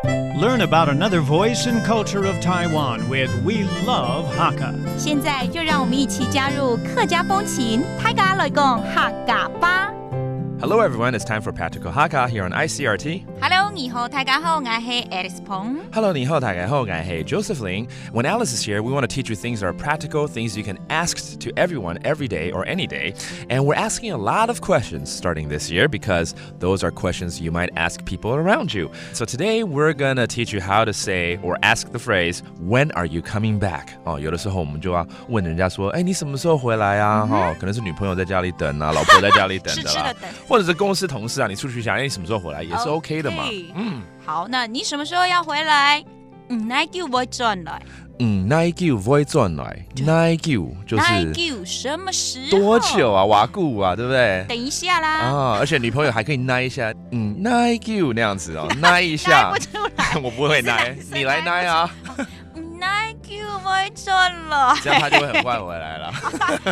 Learn about another voice and culture of Taiwan with We Love Hakka. 现在就让我们一起加入客家风情，大家来讲客家吧。Hello everyone, it's time for Practical Hakka here on ICRT. Hello， 你好，大家好，我是 Alice Peng。 Hello, 你好，大家好，我是 Joseph Ling. When Alice is here, we want to teach you things that are practical, things you can ask to everyone every day or any day. And we're asking a lot of questions starting this year because those are questions you might ask people around you. So today we're going to teach you how to say or ask the phrase, when are you coming back? 有的时候我们就要问人家说，你什么时候回来啊？可能是女朋友在家里等啊，老婆在家里等的啦。或者是公司同事啊，你出去想，你什么时候回来也是 OK 的嘛。好，那你什么时候要回来？那就会转来。那一句不会转来，那一句就是那一句什么时候？多久啊？瓦固啊，对不对？等一下啦。啊，而且女朋友还可以那一下，那一句那样子哦，那一下。不出来，我不会那，你来那啊。那一句会转了，这样他就会很快回来了。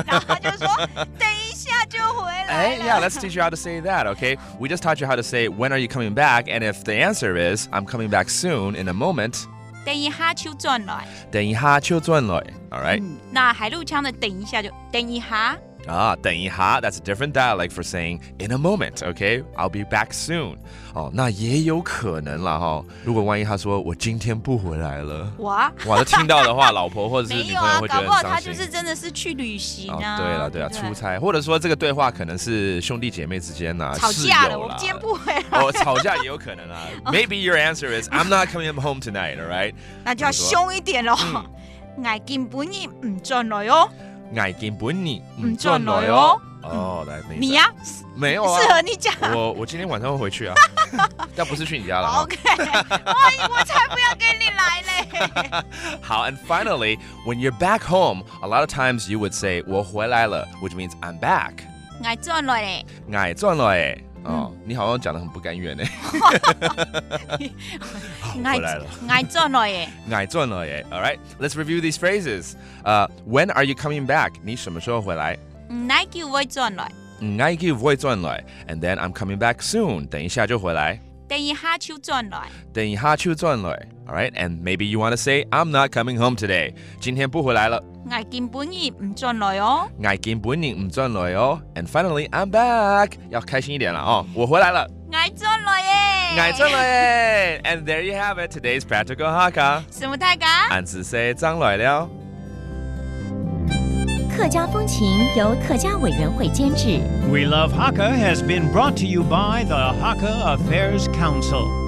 然后他就说，等一下就回来了。Yeah, let's teach you how to say that, okay? We just taught you how to say, when are you coming back? And if the answer is, I'm coming back soon, in a moment. 等一下就转来。等一下就转来 all right? 那海陆腔的等一下就等一下。等一下 that's a different dialect for saying in a moment, okay? I'll be back soon. 那也有可能啦哈。如果万一他说我今天不回来了，哇，这听到的话，老婆或者是女朋友会觉得很伤心。没有啊，搞不好他就是真的是去旅行啊。对啊，出差，或者说这个对话可能是兄弟姐妹之间啊，吵架了，我今天不回来。吵架也有可能啊。Maybe your answer is I'm not coming home tonight, all right? 那就要凶一点咯。我根本唔转来哦。我根本唔转来哦。你呀？没有啊，适合你讲。我今天晚上会回去啊，但不是去你家了。OK， 我才不要跟你来嘞。好 ，and finally, when you're back home, a lot of times you would say 我回来了 which means I'm back. 我转来嘞。我转来嘞。你好像讲得很不甘愿呢。回来了。我转来耶。我转来耶。All right, let's review these phrases. When are you coming back? 你什么时候回来？我就会转来。我就会转来。And then I'm coming back soon. 等一下就回来。等一下就转来。等一下就转来。All right, and maybe you want to say I'm not coming home today. 今天不回来了。我根本唔轉來哦。我根本唔轉來哦。And finally, I'm back. 要開心一點了哦，我回來了。我轉來耶。我轉來耶。And there you have it, today's Practical Hakka. 什麼大家？俺只說張來了。客家風情由客家委員會監製。We Love Hakka has been brought to you by the Hakka Affairs Council.